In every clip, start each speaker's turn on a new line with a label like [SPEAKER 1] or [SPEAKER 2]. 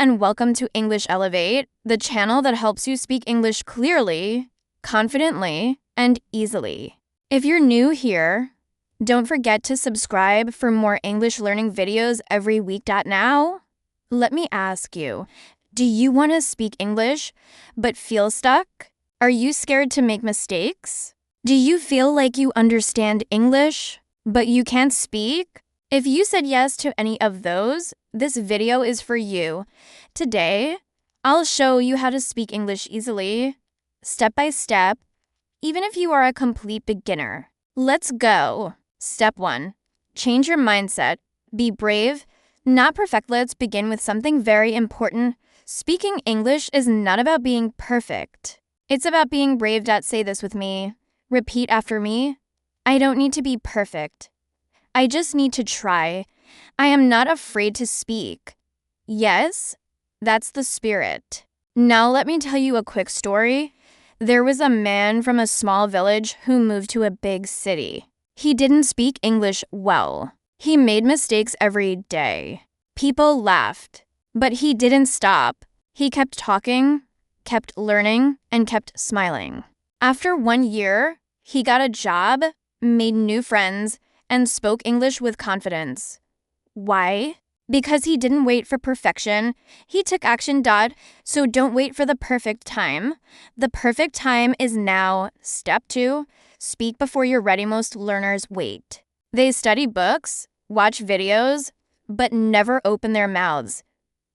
[SPEAKER 1] and welcome to English Elevate, the channel that helps you speak English clearly, confidently, and easily. If you're new here, don't forget to subscribe for more English learning videos every week. Now, let me ask you, do you want to speak English but feel stuck? Are you scared to make mistakes? Do you feel like you understand English but you can't speak? If you said yes to any of those, this video is for you. Today, I'll show you how to speak English easily, step by step, even if you are a complete beginner. Let's go. Step 1. Change your mindset. Be brave, not perfect. Let's begin with something very important. Speaking English is not about being perfect. It's about being brave. Say this with me. Repeat after me. I don't need to be perfect. I just need to try. I am not afraid to speak. Yes, that's the spirit. Now let me tell you a quick story. There was a man from a small village who moved to a big city. He didn't speak English well. He made mistakes every day. People laughed, but he didn't stop. He kept talking, kept learning, and kept smiling. After 1 year, he got a job, made new friends, and spoke English with confidence. Why? Because he didn't wait for perfection. He took action. So don't wait for the perfect time. The perfect time is now. Step 2. Speak before you're ready. Most learners wait. They study books, watch videos, but never open their mouths.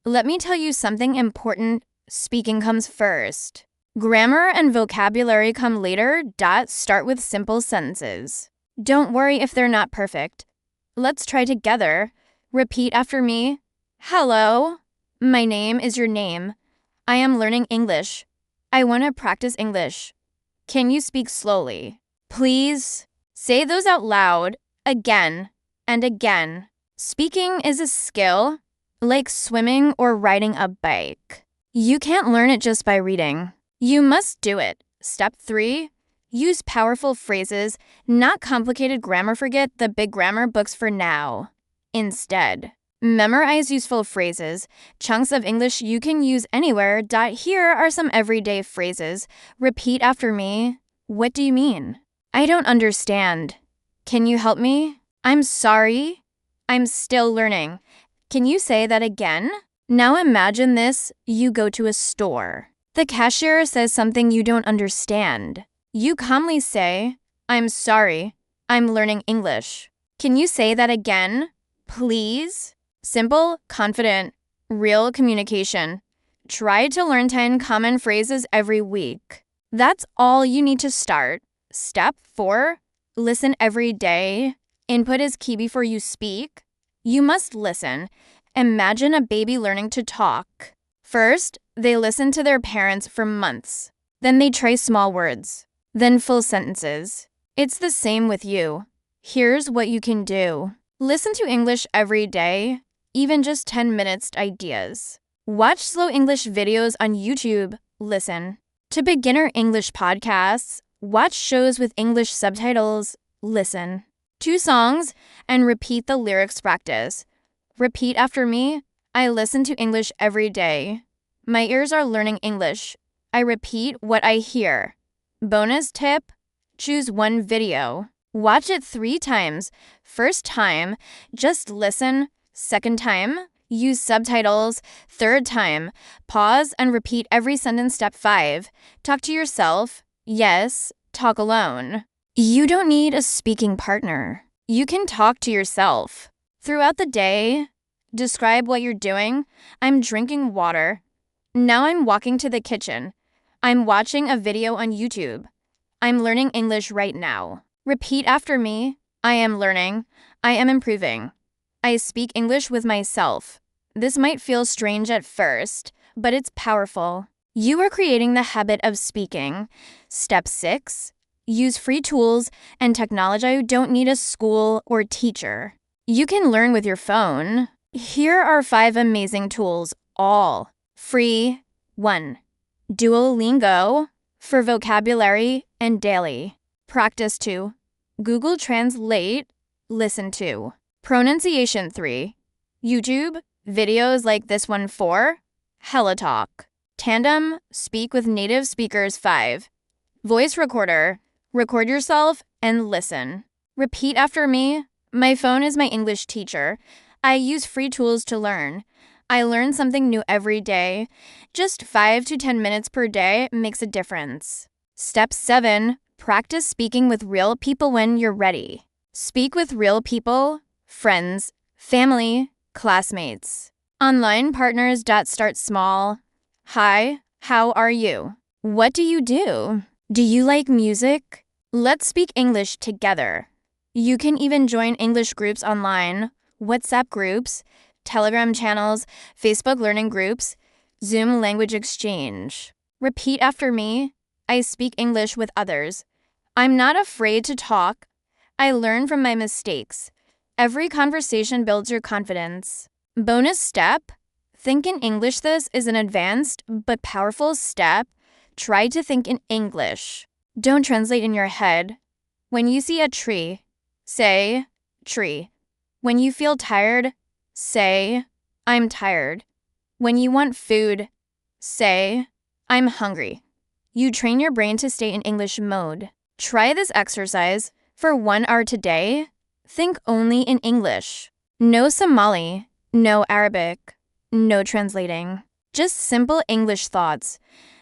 [SPEAKER 1] Let me tell you something important. Speaking comes first. Grammar and vocabulary come later. Start with simple sentences. Don't worry if they're not perfect. Let's try together. Repeat after me. Hello. My name is your name. I am learning English. I want to practice English. Can you speak slowly? Please. Say those out loud, again and again. Speaking is a skill, like swimming or riding a bike. You can't learn it just by reading. You must do it. Step 3. Use powerful phrases, not complicated grammar. Forget the big grammar books for now. Instead, memorize useful phrases, chunks of English you can use anywhere. Here are some everyday phrases. Repeat after me. What do you mean? I don't understand. Can you help me? I'm sorry. I'm still learning. Can you say that again? Now imagine this. You go to a store. The cashier says something you don't understand. You calmly say, I'm sorry, I'm learning English. Can you say that again, please? Simple, confident, real communication. Try to learn 10 common phrases every week. That's all you need to start. Step 4, listen every day. Input is key before you speak. You must listen. Imagine a baby learning to talk. First, they listen to their parents for months. Then they try small words. Then full sentences. It's the same with you. Here's what you can do. Listen to English every day, even just 10 minutes ideas. Watch slow English videos on YouTube. Listen to beginner English podcasts. Watch shows with English subtitles. Listen. 2 songs and repeat the lyrics. Practice. Repeat after me. I listen to English every day. My ears are learning English. I repeat what I hear. Bonus tip, choose one video. Watch it 3 times. First time, just listen. Second time, use subtitles. Third time, pause and repeat every sentence. Step 5, talk to yourself. Yes, talk alone. You don't need a speaking partner. You can talk to yourself. Throughout the day, describe what you're doing. I'm drinking water. Now I'm walking to the kitchen. I'm watching a video on YouTube. I'm learning English right now. Repeat after me. I am learning. I am improving. I speak English with myself. This might feel strange at first, but it's powerful. You are creating the habit of speaking. Step 6. Use free tools and technology. You don't need a school or teacher. You can learn with your phone. Here are 5 amazing tools, all free. 1. Duolingo for vocabulary and daily. Practice 2. Google Translate. Listen to. Pronunciation 3. YouTube videos like this one. 4. HelloTalk. Tandem, speak with native speakers 5. Voice recorder, record yourself and listen. Repeat after me. My phone is my English teacher. I use free tools to learn. I learn something new every day. Just 5 to 10 minutes per day makes a difference. Step 7. Practice speaking with real people when you're ready. Speak with real people, friends, family, classmates. Online partners. Start small. Hi, how are you? What do you do? Do you like music? Let's speak English together. You can even join English groups online, WhatsApp groups, Telegram channels, Facebook learning groups, Zoom language exchange. Repeat after me. I speak English with others. I'm not afraid to talk. I learn from my mistakes. Every conversation builds your confidence. Bonus step. Think in English. This is an advanced but powerful step. Try to think in English. Don't translate in your head. When you see a tree, say, tree. When you feel tired, say, I'm tired. When you want food, say, I'm hungry. You train your brain to stay in English mode. Try this exercise for 1 hour today. Think only in English. No Somali, no Arabic, no translating. Just simple English thoughts.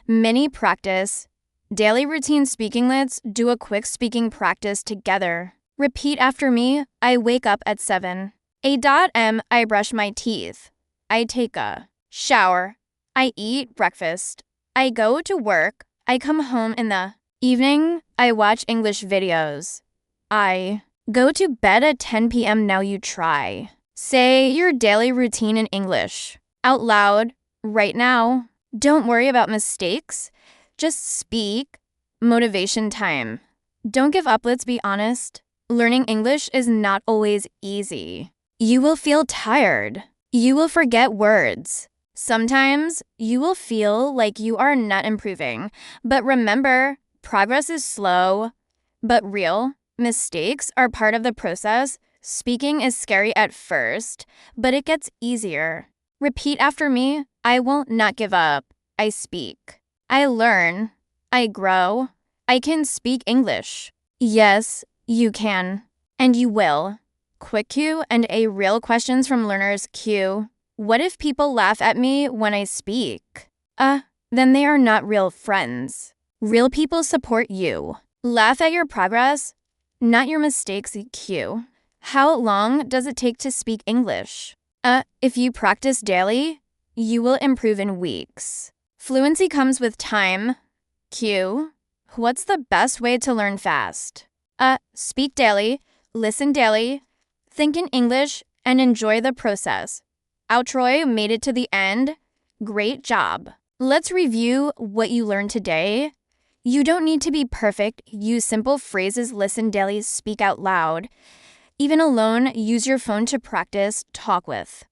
[SPEAKER 1] Mini practice. Daily routine speaking. Let's do a quick speaking practice together. Repeat after me. I wake up at 7 a.m. I brush my teeth. I take a shower. I eat breakfast. I go to work. I come home in the evening. I watch English videos. I go to bed at 10 p.m. Now you try. Say your daily routine in English out loud right now. Don't worry about mistakes. Just speak. Motivation time. Don't give up. Let's be honest. Learning English is not always easy. You will feel tired. You will forget words. Sometimes you will feel like you are not improving. But remember, progress is slow but real. Mistakes are part of the process. Speaking is scary at first, but it gets easier. Repeat after me. I will not give up. I speak. I learn. I grow. I can speak English. Yes, you can. And you will. Quick Q&A. Real questions from learners. Q. What if people laugh at me when I speak? Then they are not real friends. Real people support you. Laugh at your progress, not your mistakes. Q. How long does it take to speak English? If you practice daily, you will improve in weeks. Fluency comes with time. Q. What's the best way to learn fast? Speak daily, listen daily, think in English, and enjoy the process. Outroy made it to the end. Great job. Let's review what you learned today. You don't need to be perfect. Use simple phrases, listen daily, speak out loud. Even alone, use your phone to practice, talk with.